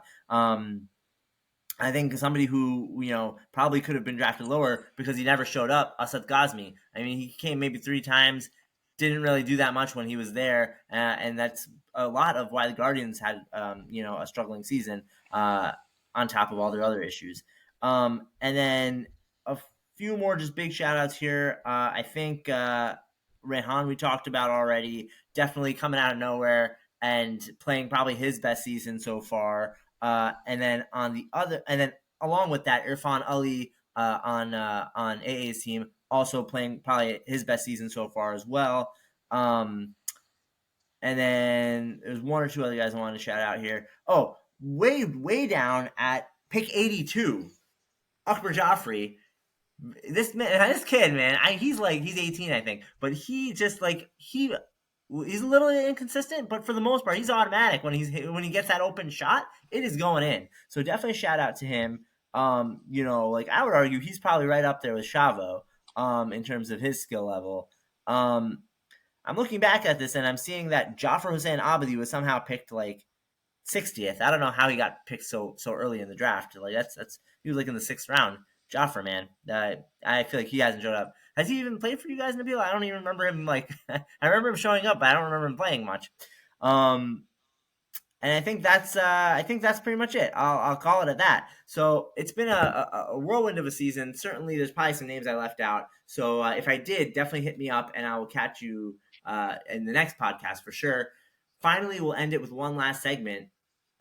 I think somebody who, probably could have been drafted lower because he never showed up, Asad Gazmi. I mean, he came maybe 3 times, didn't really do that much when he was there, and that's a lot of why the Guardians had, a struggling season on top of all their other issues. And then a few more just big shout outs here. I think Rehan we talked about already, definitely coming out of nowhere and playing probably his best season so far. And then along with that, Irfan Ali on AA's team also playing probably his best season so far as well. And then there's one or two other guys I wanted to shout out here. Oh, way down at pick 82, Akbar Joffrey. This kid, man, he's 18, I think, but he just like he's a little inconsistent, but for the most part, he's automatic when he gets that open shot, it is going in. So definitely shout out to him. Like I would argue he's probably right up there with Chavo, in terms of his skill level. I'm looking back at this and I'm seeing that Jafar Hussein Abadi was somehow picked like 60th. I don't know how he got picked so early in the draft. Like that's he was like in the 6th round. Jafar, man, I feel like he hasn't showed up. Has he even played for you guys, Nabil? I don't even remember him. Like I remember him showing up, but I don't remember him playing much. And I think that's pretty much it. I'll call it at that. So it's been a whirlwind of a season. Certainly, there's probably some names I left out. So if I did, definitely hit me up, and I will catch you in the next podcast for sure. Finally, we'll end it with one last segment,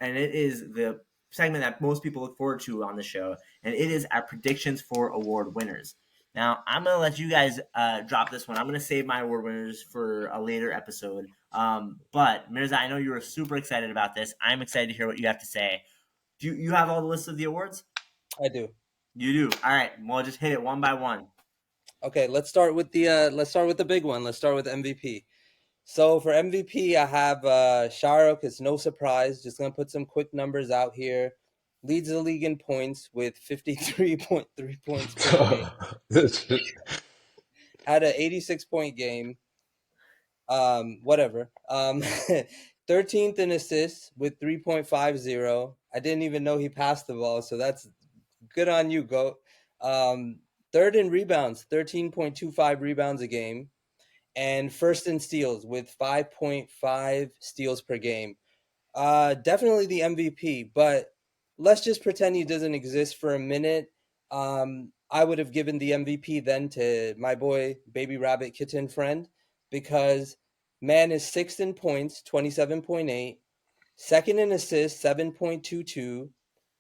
and it is the segment that most people look forward to on the show, and it is our predictions for award winners. Now, I'm going to let you guys drop this one. I'm going to save my award winners for a later episode. But, Mirza, I know you were super excited about this. I'm excited to hear what you have to say. Do you have all the lists of the awards? I do. You do? All right. Well, just hit it one by one. Okay, let's start with the big one. Let's start with MVP. So for MVP, I have Shahrukh. It's no surprise. Just going to put some quick numbers out here. Leads the league in points with 53.3 points per game. Had an 86-point game. Whatever. 13th in assists with 3.50. I didn't even know he passed the ball, so that's good on you, GOAT. Um, third in rebounds, 13.25 rebounds a game. And first in steals with 5.5 steals per game. Definitely the MVP, but let's just pretend he doesn't exist for a minute. I would have given the MVP then to my boy, Baby Rabbit Kitten friend, because man is sixth in points, 27.8, second in assists, 7.22,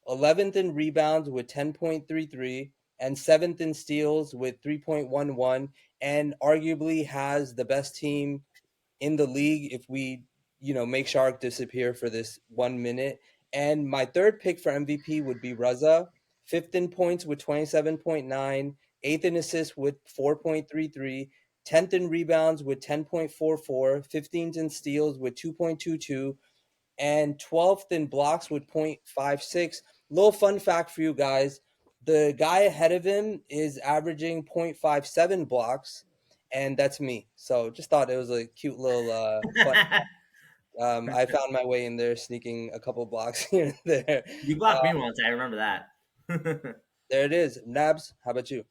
11th in rebounds with 10.33, and seventh in steals with 3.11, and arguably has the best team in the league if we, make Shahrukh disappear for this 1 minute. And my third pick for MVP would be Raza, fifth in points with 27.9, eighth in assists with 4.33, 10th in rebounds with 10.44, 15th in steals with 2.22, and 12th in blocks with 0.56. Little fun fact for you guys. The guy ahead of him is averaging 0.57 blocks, and that's me. So just thought it was a cute little fun. I found my way in there, sneaking a couple blocks here and there. You blocked me once. I remember that. There it is. Nabs, how about you?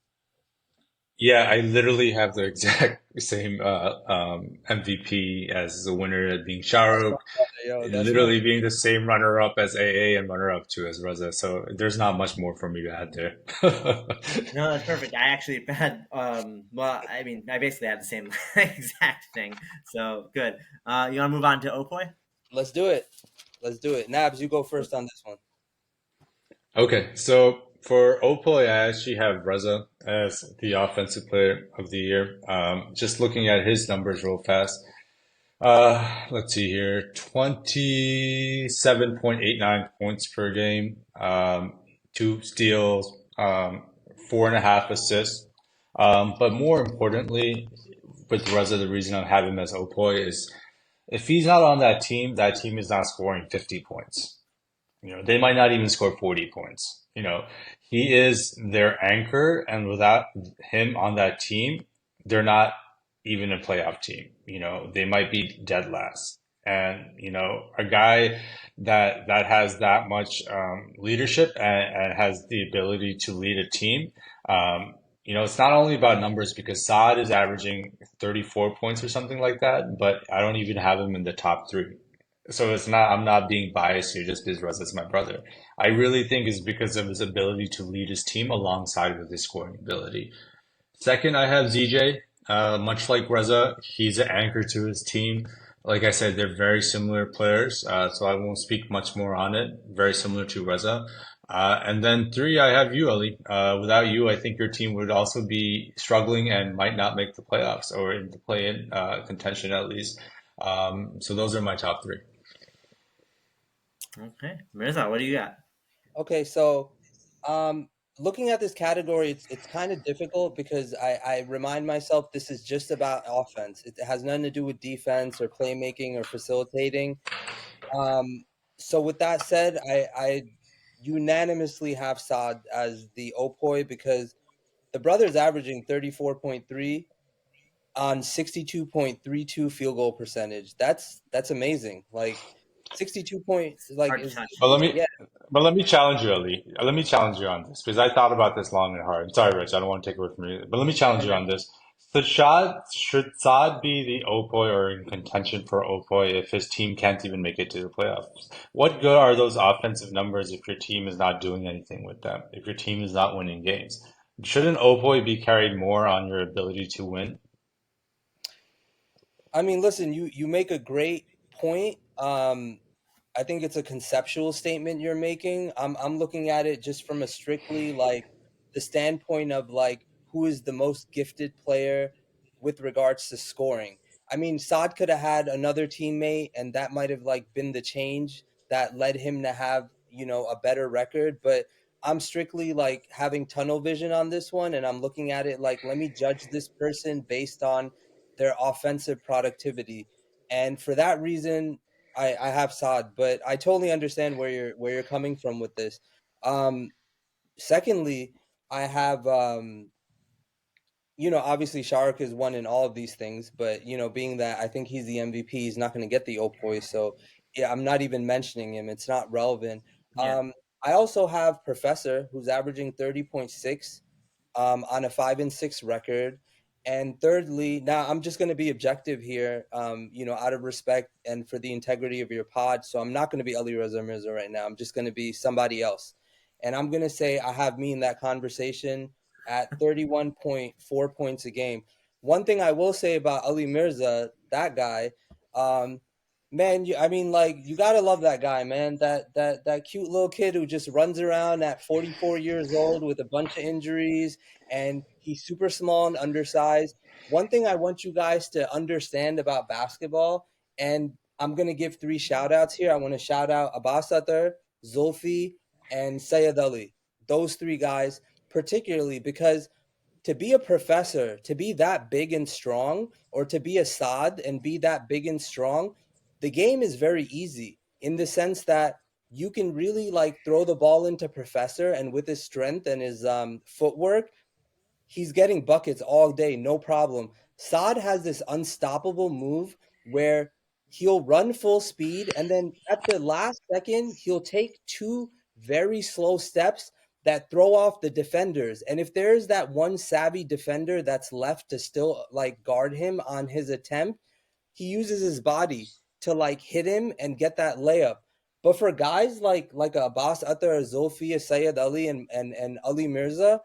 Yeah, I literally have the exact same MVP as the winner being That's my Shahrukh, brother, yo. That's my. literally being the same runner-up as AA and runner-up two as Reza. So there's not much more for me to add there. No, that's perfect. I actually had, well, I mean, I basically had the same exact thing. So good. You want to move on to Opoy? Let's do it. Let's do it. Nabs, you go first on this one. Okay, so for Opal, I actually have Reza as the offensive player of the year. Just looking at his numbers real fast. Let's see here, 27.89 points per game, two steals, 4.5 assists. But more importantly, with Reza, the reason I have him as Opoy is if he's not on that team is not scoring 50 points. They might not even score 40 points. He is their anchor, and without him on that team, they're not even a playoff team. They might be dead last. And, a guy that has that much leadership and has the ability to lead a team, it's not only about numbers because Saad is averaging 34 points or something like that, but I don't even have him in the top three. So I'm not being biased here just because Russ is my brother. I really think it's because of his ability to lead his team alongside with his scoring ability. Second, I have ZJ. Much like Reza, he's an anchor to his team. Like I said, they're very similar players, so I won't speak much more on it. Very similar to Reza. And then three, I have you, Ali. Without you, I think your team would also be struggling and might not make the playoffs or in the play-in contention at least. So those are my top three. Okay. Mirza, what do you got? Okay, so um, looking at this category, it's kind of difficult because I remind myself this is just about offense. It has nothing to do with defense or playmaking or facilitating. Um, so with that said, I unanimously have Saad as the Opoy because the brother's averaging 34.3 on 62.32 field goal percentage. That's amazing. Like 62 point like Hard to is touch. But let me, yeah. but let me challenge you, Ali. Let me challenge you on this because I thought about this long and hard. Sorry, Rich, I don't want to take away from you, but let me challenge you on this. Should Saad be the Opoy or in contention for Opoy if his team can't even make it to the playoffs? What good are those offensive numbers if your team is not doing anything with them? If your team is not winning games? Shouldn't Opoy be carried more on your ability to win? I mean, listen, you make a great point. I think it's a conceptual statement you're making. I'm looking at it just from a strictly like the standpoint of like who is the most gifted player with regards to scoring. I mean, Saad could have had another teammate, and that might have like been the change that led him to have a better record. But I'm strictly like having tunnel vision on this one, and I'm looking at it like let me judge this person based on their offensive productivity. And for that reason, I have Saad, but I totally understand where you're coming from with this. Secondly, I have obviously Shahrukh has won in all of these things, but being that I think he's the MVP, he's not going to get the Opoi. So yeah, I'm not even mentioning him. It's not relevant. Yeah. I also have Professor, who's averaging 30.6 on a 5-6 record. And thirdly, now I'm just going to be objective here, out of respect and for the integrity of your pod. So I'm not going to be Ali Reza Mirza right now. I'm just going to be somebody else. And I'm going to say I have me in that conversation at 31.4 points a game. One thing I will say about Ali Mirza, that guy, um, man, I mean, like, you gotta love that guy, man. That cute little kid who just runs around at 44 years old with a bunch of injuries, and he's super small and undersized. One thing I want you guys to understand about basketball, and I'm gonna give three shout outs here. I want to shout out Abbas Athar, Zulfi, and Sayed Ali. Those three guys, particularly because to be a professor, to be that big and strong, or to be a Saad and be that big and strong, the game is very easy in the sense that you can really like throw the ball into professor, and with his strength and his footwork, he's getting buckets all day, no problem. Saad has this unstoppable move where he'll run full speed, and then at the last second, he'll take two very slow steps that throw off the defenders. And if there's that one savvy defender that's left to still like guard him on his attempt, he uses his body to like hit him and get that layup. But for guys like Abbas Attar, Zulfi, Sayed Ali, and Ali Mirza,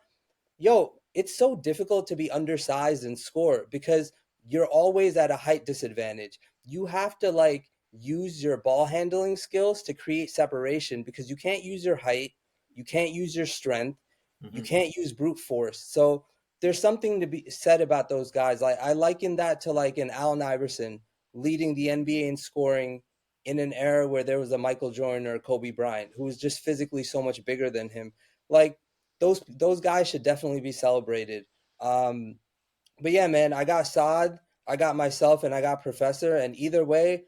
it's so difficult to be undersized and score because you're always at a height disadvantage. You have to like use your ball handling skills to create separation because you can't use your height, you can't use your strength, you Hmm. can't use brute force. So there's something to be said about those guys. Like I liken that to like an Allen Iverson leading the NBA in scoring in an era where there was a Michael Jordan or Kobe Bryant who was just physically so much bigger than him. Like those guys should definitely be celebrated. Um, but yeah, man, I got Saad, I got myself, and I got Professor, and either way,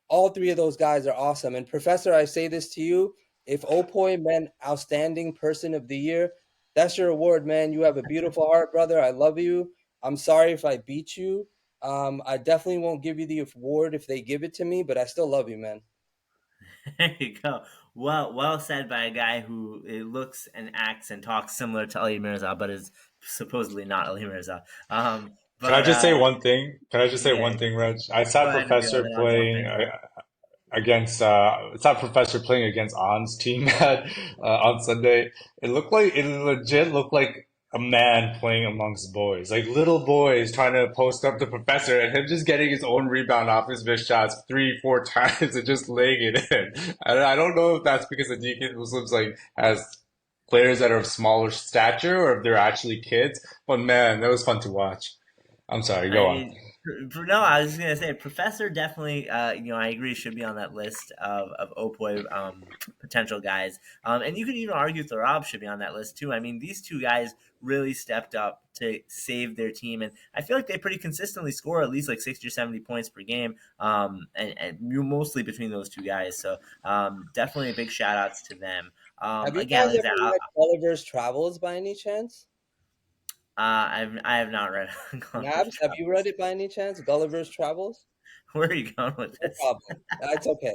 all three of those guys are awesome. And Professor, I say this to you: if Opoy meant Outstanding Person of the Year, that's your award, man. You have a beautiful heart, brother. I love you. I'm sorry if I beat you. I definitely won't give you the award if they give it to me, but I still love you, man. There you go. Well said by a guy who looks and acts and talks similar to Ali Mirza, but is supposedly not Ali Mirza. Can I But just say one thing? Can I just say yeah, one thing, Reg? I go saw ahead, Nabil, Professor then I'll jump playing in. against it's not Professor playing against On's team on Sunday. It legit looked like a man playing amongst boys, like little boys trying to post up the Professor, and him just getting his own rebound off his missed shots 3, 4 times and just laying it in. And I don't know if that's because the Deacon Muslims like has players that are of smaller stature or if they're actually kids. But man, that was fun to watch. I'm sorry, I go on. mean, no, I was just gonna say, Professor definitely. I agree should be on that list of Opoi potential guys. And you could even argue Thorab should be on that list too. I mean, these two guys really stepped up to save their team, and I feel like they pretty consistently score at least like 60 or 70 points per game. And mostly between those two guys. So definitely a big shout outs to them. Have you Again, guys like I ever said, read Gulliver's Travels by any chance? I have not read Gulliver's Nabs, have you read Travels. it by any chance? Gulliver's Travels? Where are you going with No this? problem. It's okay.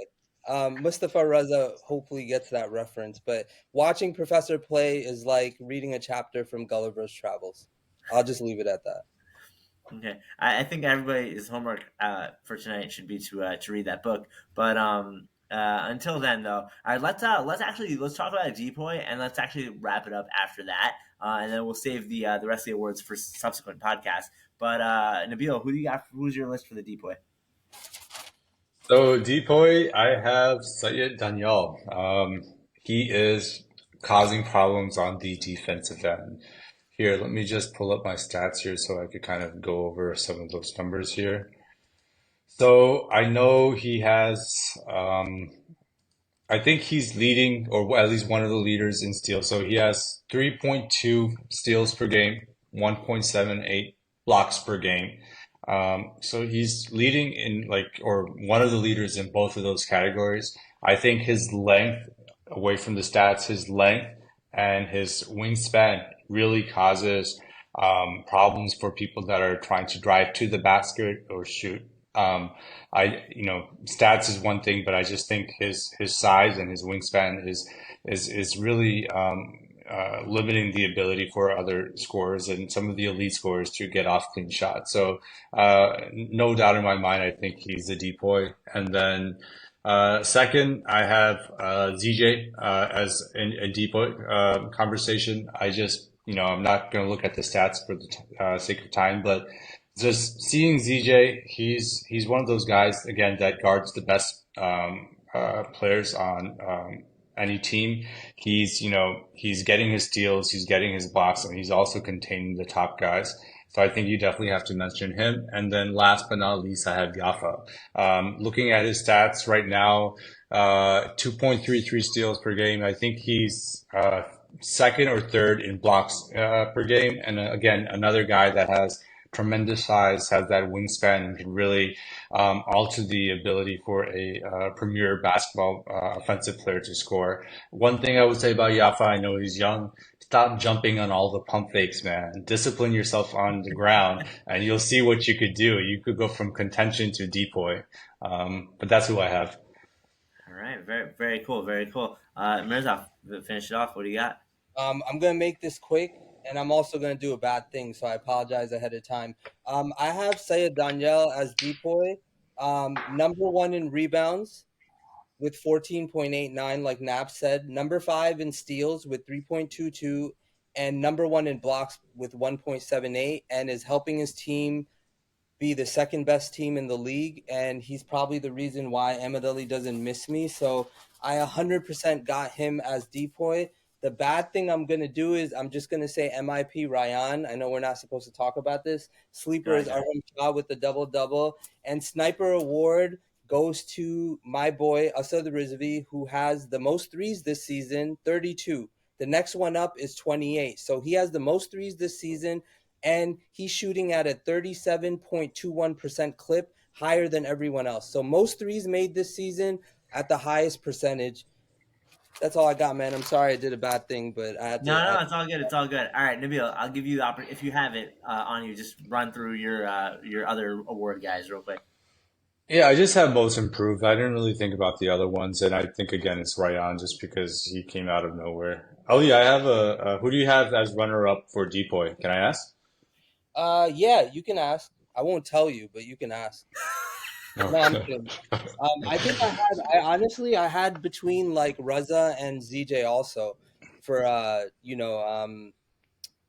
Mustafa Raza hopefully gets that reference, but watching Professor play is like reading a chapter from Gulliver's Travels. I'll just leave it at that. Okay, I think everybody's homework for tonight should be to read that book. But until then, though, all right, let's talk about a depoy and let's actually wrap it up after that, and then we'll save the rest of the awards for subsequent podcasts. But Nabil, who do you got? Who's your list for the depoy? So Depoy, I have Syed Daniel. He is causing problems on the defensive end. Here, let me just pull up my stats here so I could kind of go over some of those numbers here. So I know he has, I think he's leading, or at least one of the leaders in steals. So he has 3.2 steals per game, 1.78 blocks per game. So he's leading in like, or one of the leaders in both of those categories. I think his length, away from the stats, his length and his wingspan really causes problems for people that are trying to drive to the basket or shoot. Stats is one thing, but I just think his size and his wingspan is really limiting the ability for other scorers and some of the elite scorers to get off clean shots. So no doubt in my mind, I think he's a decoy. And then second, I have ZJ as a decoy conversation. I'm not going to look at the stats for the sake of time, but just seeing ZJ, he's one of those guys again that guards the best players on any team. He's getting his steals, he's getting his blocks, and he's also containing the top guys. So I think you definitely have to mention him. And then last but not least, I have Yafa. Looking at his stats right now, 2.33 steals per game. I think he's second or third in blocks per game. And again, another guy that has tremendous size, has that wingspan, and can really alter the ability for a premier basketball offensive player to score. One thing I would say about Yafa, I know he's young. Stop jumping on all the pump fakes, man. Discipline yourself on the ground, and you'll see what you could do. You could go from contention to decoy. But that's who I have. All right, very very cool, very cool. Mirza, finish it off. What do you got? I'm gonna make this quick, and I'm also gonna do a bad thing, so I apologize ahead of time. I have Sayed Daniel as decoy, number one in rebounds with 14.89, like Nap said, number five in steals with 3.22, and number one in blocks with 1.78, and is helping his team be the second best team in the league, and he's probably the reason why Ahmed Ali doesn't miss me. So I 100% got him as decoy. The bad thing I'm gonna do is I'm just gonna say MIP Ryan. I know we're not supposed to talk about this. Sleeper is Arham Shah with the double double, and sniper award goes to my boy Asad Rizvi, who has the most threes this season, 32. The next one up is 28. So he has the most threes this season, and he's shooting at a 37.21% clip, higher than everyone else. So most threes made this season at the highest percentage. That's all I got, man. I'm sorry I did a bad thing, but I had No, to. no, it's all good. It's all good. All right, Nabil, I'll give you the opportunity if you have it on you. Just run through your other award guys real quick. Yeah, I just have most improved. I didn't really think about the other ones, and I think again it's Ryan just because he came out of nowhere. Oh yeah, I have who do you have as runner up for decoy? Can I ask? Yeah, you can ask. I won't tell you, but you can ask. No. No, I'm kidding. I think I had between like Raza and ZJ also for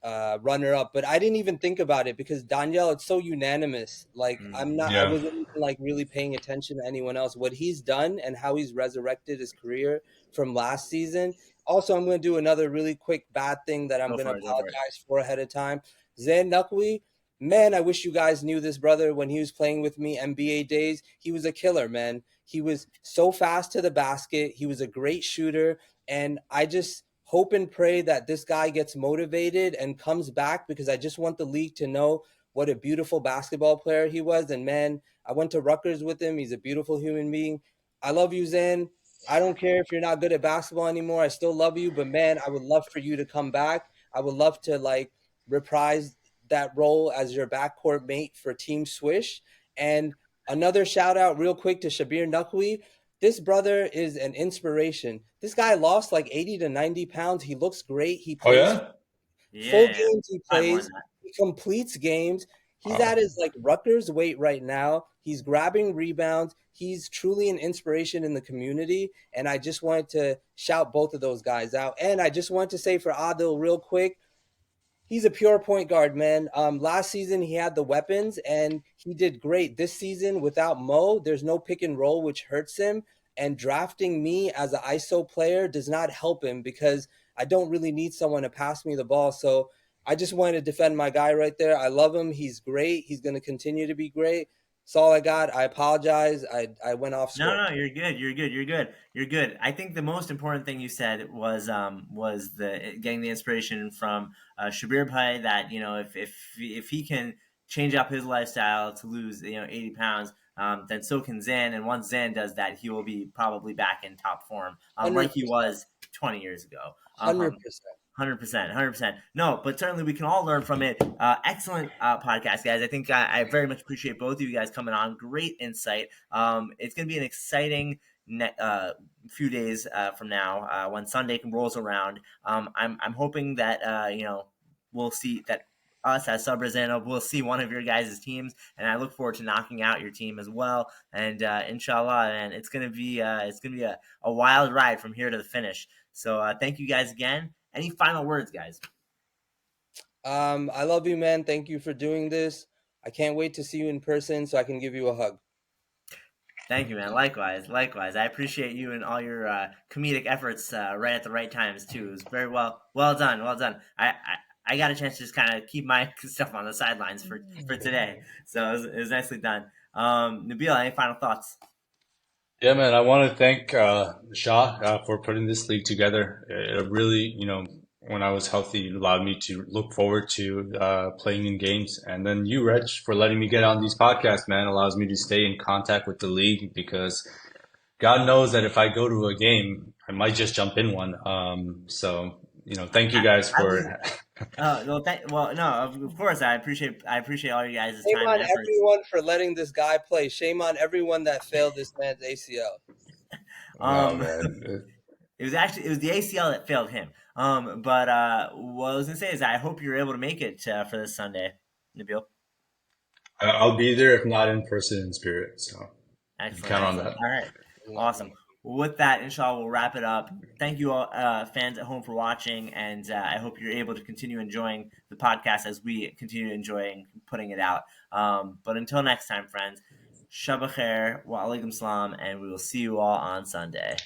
runner up, but I didn't even think about it because Danielle, it's so unanimous. Like I Yeah. wasn't even like really paying attention to anyone else. What he's done and how he's resurrected his career from last season. Also, I'm going to do another really quick bad thing that I'm Go going to for it. Go for it. apologize for ahead of time. Zayn Nakwi, man, I wish you guys knew this brother when he was playing with me NBA days. He was a killer, man. He was so fast to the basket. He was a great shooter, and I just hope and pray that this guy gets motivated and comes back because I just want the league to know what a beautiful basketball player he was. And man, I went to Rutgers with him. He's a beautiful human being. I love you, Zan. I don't care if you're not good at basketball anymore. I still love you, but man, I would love for you to come back. I would love to like reprise that role as your backcourt mate for Team Swish. And another shout out real quick to Shabir Nakwi. This brother is an inspiration. This guy lost like 80 to 90 pounds. He looks great. He Oh plays yeah? full Yeah, games. He probably more than plays. that. He completes games. He's Wow. at his like Rutgers weight right now. He's grabbing rebounds. He's truly an inspiration in the community. And I just wanted to shout both of those guys out. And I just want to say for Adil real quick, he's a pure point guard, man. Last season he had the weapons and he did great. This season without Mo, there's no pick and roll, which hurts him. And drafting me as an ISO player does not help him because I don't really need someone to pass me the ball. So I just wanted to defend my guy right there. I love him. He's great. He's going to continue to be great. That's all I got. I apologize. I went off No, script. no, you're good. You're good. You're good. You're good. I think the most important thing you said was the getting the inspiration from Shabir Bhai that if he can change up his lifestyle to lose 80 pounds, then so can Zan. And once Zan does that, he will be probably back in top form, like he 100%. was 20 years ago. 100%. 100%, 100%. No, but certainly we can all learn from it. Excellent podcast, guys. I think I very much appreciate both of you guys coming on. Great insight. It's going to be an exciting few days from now when Sunday rolls around. I'm hoping that we'll see that us as Sub Brazano will see one of your guys' teams, and I look forward to knocking out your team as well. And inshallah, and it's gonna be a wild ride from here to the finish. So thank you guys again. Any final words, guys? I love you, man. Thank you for doing this. I can't wait to see you in person so I can give you a hug. Thank you, man. Likewise, likewise. I appreciate you and all your comedic efforts right at the right times too. It was very well done, well done. I got a chance to just kind of keep my stuff on the sidelines for today, so it was nicely done. Nabil, any final thoughts? Yeah, man, I want to thank Shah for putting this league together. It really, when I was healthy, it allowed me to look forward to playing in games. And then you, Reg, for letting me get on these podcasts, man, allows me to stay in contact with the league because God knows that if I go to a game, I might just jump in one. Thank you guys for. No, of course, I appreciate all you guys' Shame time on and efforts. everyone for letting this guy play. Shame on everyone that failed this man's ACL. No, man. It was the ACL that failed him. But what I was gonna say is I hope you're able to make it for this Sunday, Nabil. I'll be there if not in person, in spirit. So Excellent, count on excellent. that. All right, awesome. Well, with that, inshallah, we'll wrap it up. Thank you all, fans at home, for watching, and I hope you're able to continue enjoying the podcast as we continue enjoying putting it out. But until next time, friends, Shabbat Khair, wa alaikum salam, and we will see you all on Sunday.